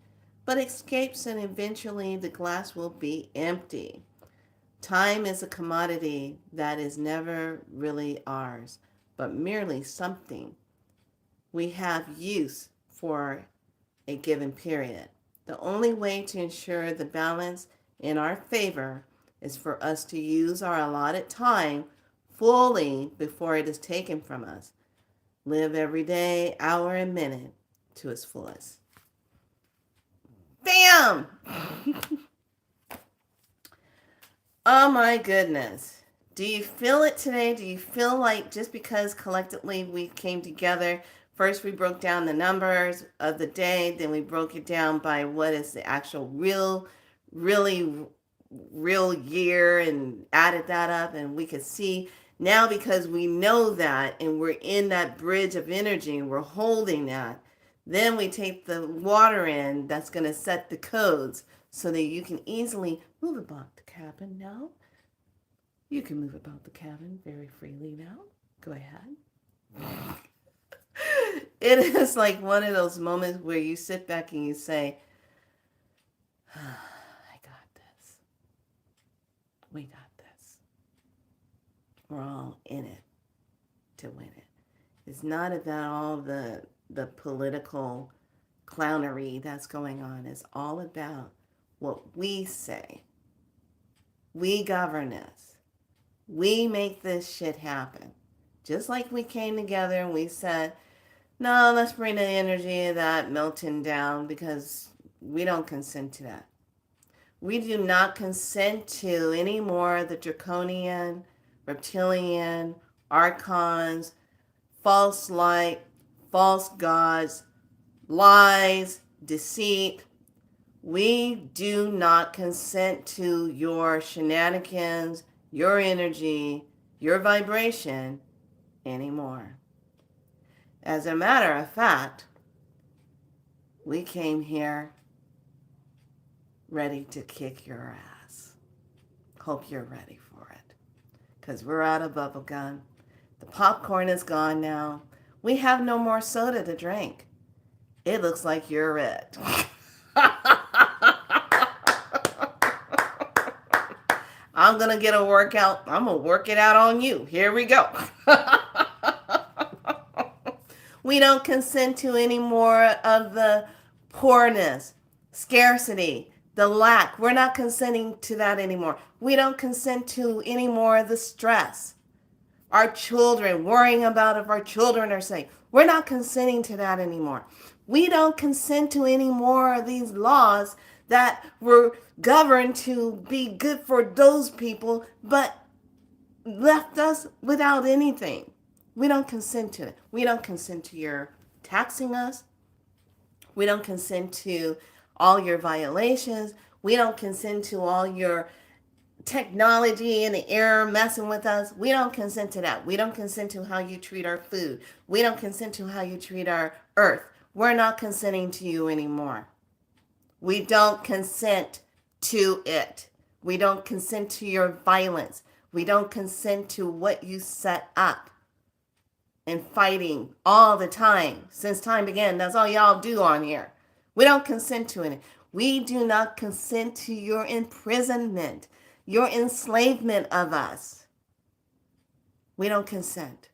but escapes, and eventually the glass will be empty. Time is a commodity that is never really ours, but merely something we have use for a given period. The only way to ensure the balance in our favor is for us to use our allotted time fully before it is taken from us. Live every day, hour, and minute to its fullest. Bam! Oh my goodness. Do you feel it today? Do you feel like just because collectively we came together, first we broke down the numbers of the day, then we broke it down by what is the actual really real year and added that up, and we could see now because we know that and we're in that bridge of energy and we're holding that. Then we take the water in that's going to set the codes so that you can easily move about the cabin now. You can move about the cabin very freely now. Go ahead. It is like one of those moments where you sit back and you say, I got this. We got this. We're all in it to win it. It's not about all the political clownery that's going on. It's all about what we say. We govern this. We make this shit happen. Just like we came together and we said, no, let's bring the energy of that Milton down because we don't consent to that. We do not consent to any more of the draconian, reptilian, archons, false light, false gods, lies, deceit. We do not consent to your shenanigans, your energy, your vibration anymore. As a matter of fact, we came here ready to kick your ass. Hope you're ready for it. Because we're out of bubble gum. The popcorn is gone now. We have no more soda to drink. It looks like you're it. I'm going to get a workout. I'm going to work it out on you. Here we go. We don't consent to any more of the poorness, scarcity, the lack. We're not consenting to that anymore. We don't consent to any more of the stress. Our children, worrying about if our children are safe. We're not consenting to that anymore. We don't consent to any more of these laws that were governed to be good for those people, but left us without anything. We don't consent to it. We don't consent to your taxing us. We don't consent to all your violations. We don't consent to all your technology in the air messing with us. We don't consent to that. We don't consent to how you treat our food. We don't consent to how you treat our earth. We're not consenting to you anymore. We don't consent to it. We don't consent to your violence. We don't consent to what you set up and fighting all the time. Since time began, that's all y'all do on here. We don't consent to it. We do not consent to your imprisonment, your enslavement of us. We don't consent.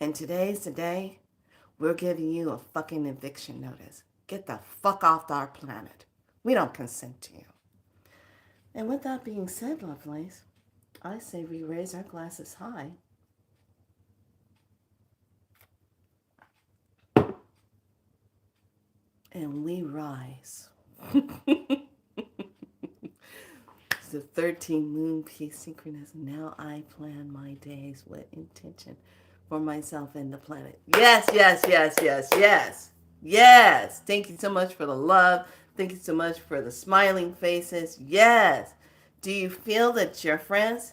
And today's the day we're giving you a fucking eviction notice. Get the fuck off our planet. We don't consent to you. And with that being said, lovelies, I say we raise our glasses high. And we rise. It's the 13 moon piece synchronous. Now I plan my days with intention for myself and the planet. Yes, yes, yes, yes, yes. Yes. Thank you so much for the love. Thank you so much for the smiling faces. Yes. Do you feel that your friends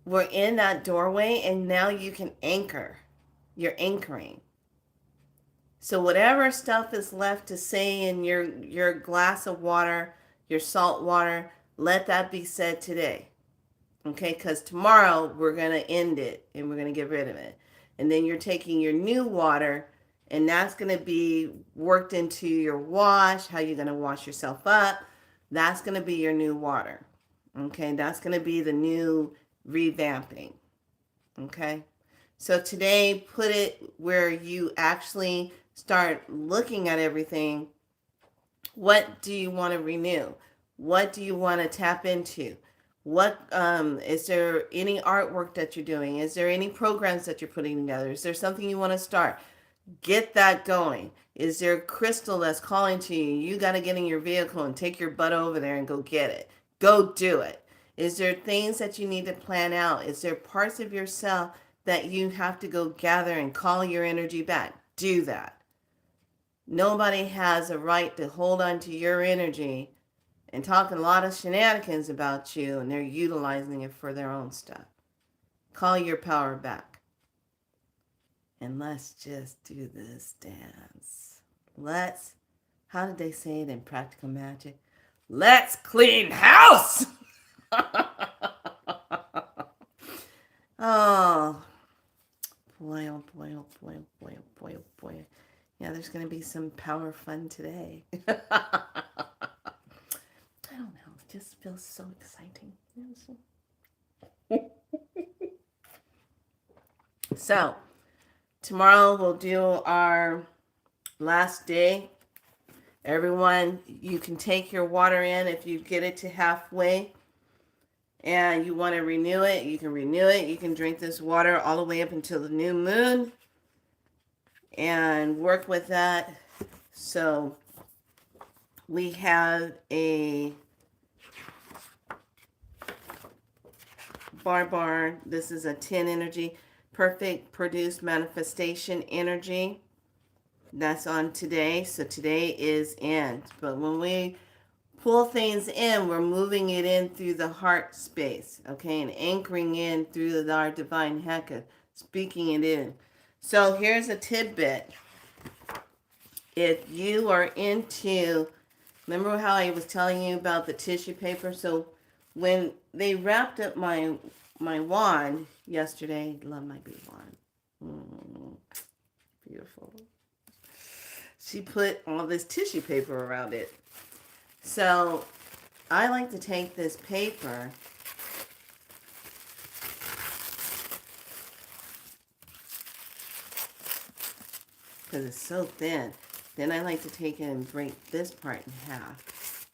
were in that doorway and now you can anchor? You're anchoring. So whatever stuff is left to say in your glass of water, your salt water, let that be said today. Okay, because tomorrow we're going to end it and we're going to get rid of it. And then you're taking your new water and that's going to be worked into your wash, how you're going to wash yourself up. That's going to be your new water. Okay, that's going to be the new revamping. Okay, so today put it where you actually start looking at everything. What do you want to renew? What do you want to tap into? What is there any artwork that you're doing? Is there any programs that you're putting together? Is there something you want to start? Get that going. Is there a crystal that's calling to you? You got to get in your vehicle and take your butt over there and go get it. Go do it. Is there things that you need to plan out? Is there parts of yourself that you have to go gather and call your energy back? Do that. Nobody has a right to hold on to your energy and talk a lot of shenanigans about you, and they're utilizing it for their own stuff. Call your power back. And let's just do this dance. How did they say it in Practical Magic? Let's clean house! Oh, boy, oh boy, oh boy, oh boy, oh boy, oh boy. Yeah, there's going to be some power fun today. I don't know. It just feels so exciting. So, tomorrow we'll do our last day. Everyone, you can take your water in if you get it to halfway and you want to renew it. You can renew it. You can drink this water all the way up until the new moon and work with that. So we have a bar. This is a 10 energy, perfect produce manifestation energy. That's on today. So today is in. But when we pull things in, we're moving it in through the heart space, okay, and anchoring in through our divine Heka, speaking it in. So here's a tidbit. If you are into, remember how I was telling you about the tissue paper? So when they wrapped up my wand yesterday, love my big wand. Beautiful. She put all this tissue paper around it. So I like to take this paper because it's so thin. Then I like to take it and break this part in half.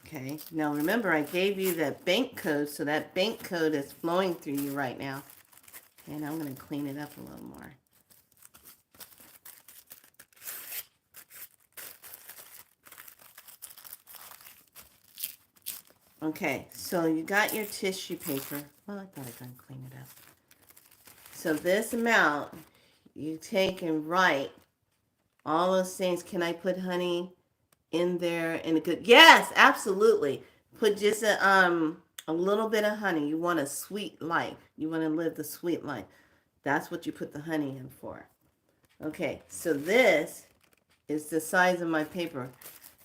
Okay, now remember I gave you that bank code, so that bank code is flowing through you right now. And I'm going to clean it up a little more. Okay, so you got your tissue paper. Well, I thought I was going to clean it up. So this amount, you take and write all those things. Can I put honey in there? And it could, yes, absolutely. Put just a little bit of honey. You want a sweet life. You want to live the sweet life. That's what you put the honey in for. Okay, so this is the size of my paper.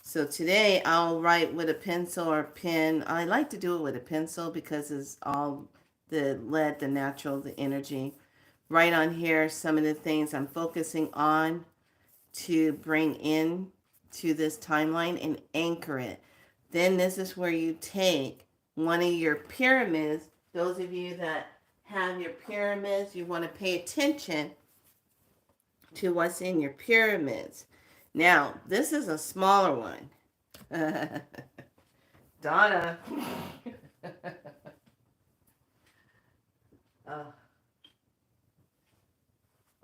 So today I'll write with a pencil or a pen. I like to do it with a pencil because it's all the lead, the natural, the energy. Write on here some of the things I'm focusing on to bring in to this timeline and anchor it. Then this is where you take one of your pyramids. Those of you that have your pyramids, you want to pay attention to what's in your pyramids. Now, this is a smaller one. Donna.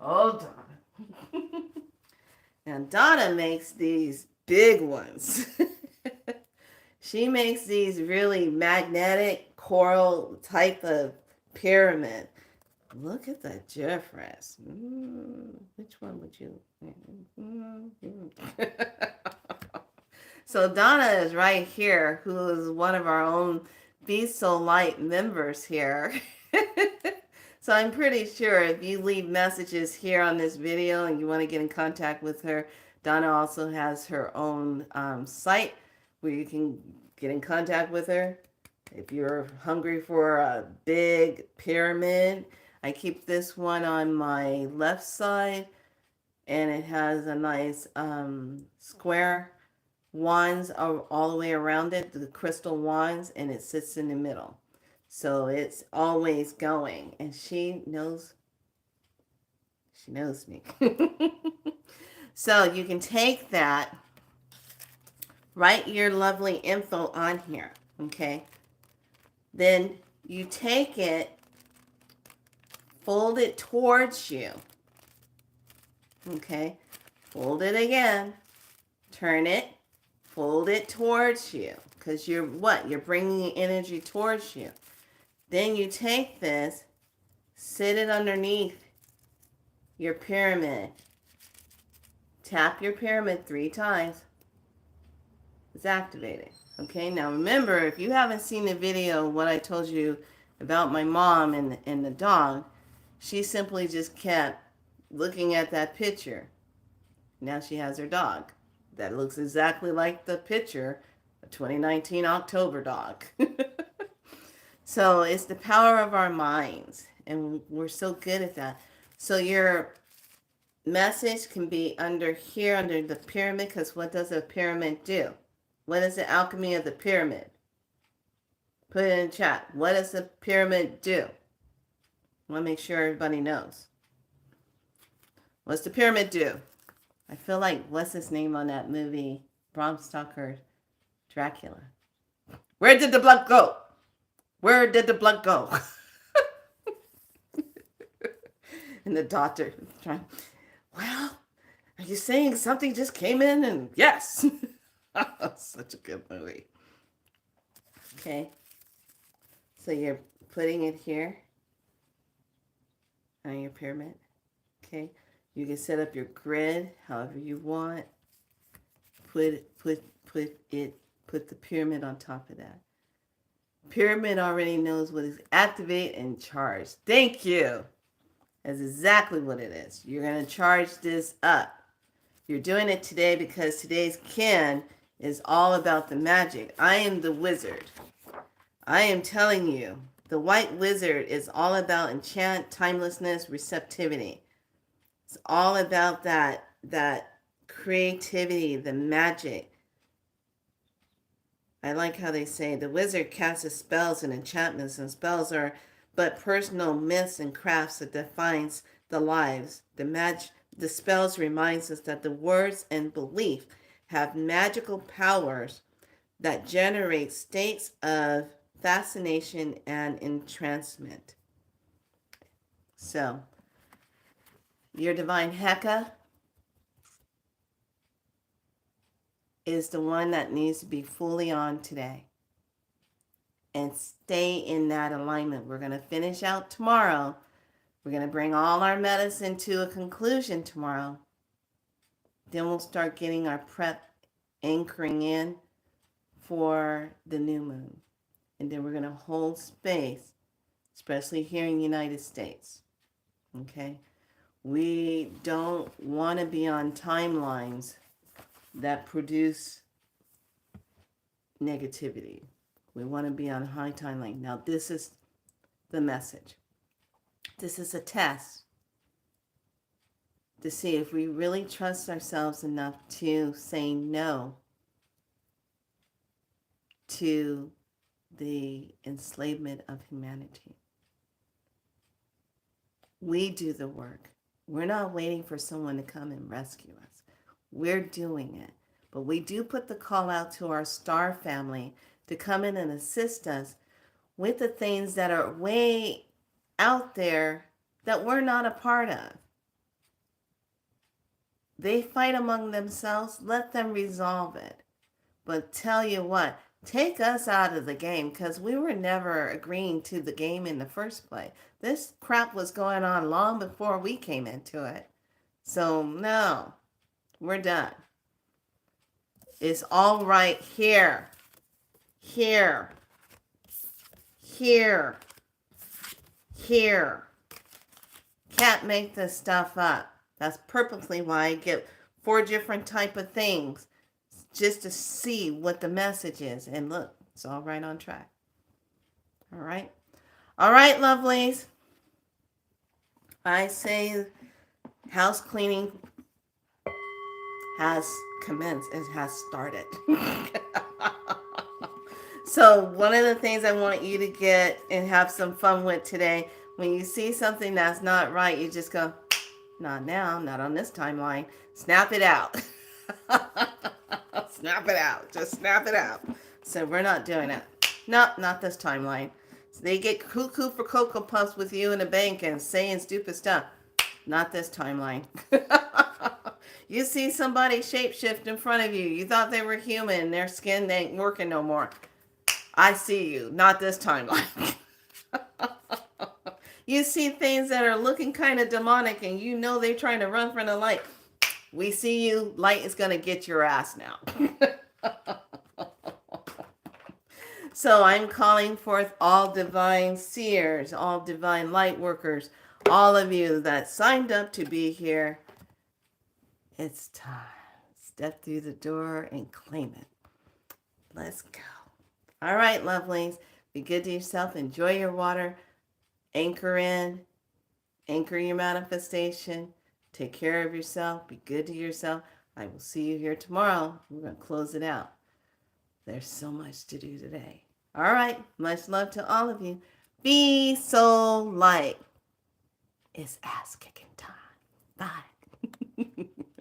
Oh, Donna. Now, Donna makes these big ones. She makes these really magnetic coral type of pyramid. Look at the difference. Which one would you? So Donna is right here, who is one of our own Be So Light members here. So I'm pretty sure if you leave messages here on this video and you want to get in contact with her, Donna also has her own site where you can get in contact with her. If you're hungry for a big pyramid, I keep this one on my left side, and it has a nice square wands all the way around it, the crystal wands, and it sits in the middle. So it's always going, and she knows me. So you can take that, write your lovely info on here, okay? Then you take it fold it towards you. Okay, fold it again, turn it, fold it towards you, because you're what? You're bringing the energy towards you. Then you take this, sit it underneath your pyramid. Tap your pyramid 3 times. It's activated. Okay, now remember, if you haven't seen the video, what I told you about my mom and the dog, she simply just kept looking at that picture. Now she has her dog that looks exactly like the picture, a 2019 October dog. So it's the power of our minds, and we're so good at that. So your message can be under here, under the pyramid, because what does a pyramid do? What is the alchemy of the pyramid? Put it in chat. What does the pyramid do? I want to make sure everybody knows. What's the pyramid do? I feel like, what's his name on that movie? Bram Stoker, Dracula. Where did the blood go? Where did the blood go? And the doctor trying, well, are you saying something just came in? And yes. Such a good movie. Okay. So you're putting it here on your pyramid. Okay. You can set up your grid however you want. Put the pyramid on top of that. Pyramid already knows what is activate and charge. Thank you. That's exactly what it is. You're going to charge this up. You're doing it today because today's Ken is all about the magic. I am the wizard. I am telling you, the white wizard is all about enchant, timelessness, receptivity. It's all about that creativity, the magic. I like how they say the wizard casts spells and enchantments, and spells are but personal myths and crafts that defines the lives. The spells reminds us that the words and belief have magical powers that generate states of fascination and entrancement. So, your divine Heka is the one that needs to be fully on today. And stay in that alignment. We're going to finish out tomorrow. We're going to bring all our medicine to a conclusion tomorrow. Then we'll start getting our prep anchoring in for the new moon. And then we're going to hold space, especially here in the United States. Okay? We don't want to be on timelines that produce negativity. We want to be on high timeline. Now, this is the message. This is a test to see if we really trust ourselves enough to say no to the enslavement of humanity. We do the work. We're not waiting for someone to come and rescue us. We're doing it. But we do put the call out to our star family to come in and assist us with the things that are way out there that we're not a part of. They fight among themselves. Let them resolve it. But tell you what, take us out of the game, because we were never agreeing to the game in the first place. This crap was going on long before we came into it. So no, we're done. It's all right here. Here. Can't make this stuff up. That's purposely why I get 4 different type of things, just to see what the message is. And look, it's all right on track. All right, lovelies. I say house cleaning has commenced. It has started. So one of the things I want you to get and have some fun with today, when you see something that's not right, you just go, not now, not on this timeline. Snap it out. Snap it out. Just snap it out. So we're not doing it. No, not this timeline. They get cuckoo for Cocoa Puffs with you in a bank and saying stupid stuff. Not this timeline. You see somebody shapeshift in front of you. You thought they were human. Their skin ain't working no more. I see you. Not this timeline. You see things that are looking kind of demonic and you know they're trying to run from the light. We see you. Light is going to get your ass now. So I'm calling forth all divine seers, all divine light workers, all of you that signed up to be here. It's time. Step through the door and claim it. Let's go. All right, lovelies. Be good to yourself. Enjoy your water. Anchor in. Anchor your manifestation. Take care of yourself. Be good to yourself. I will see you here tomorrow. We're going to close it out. There's so much to do today. All right. Much love to all of you. Be so light. It's ass kicking time. Bye.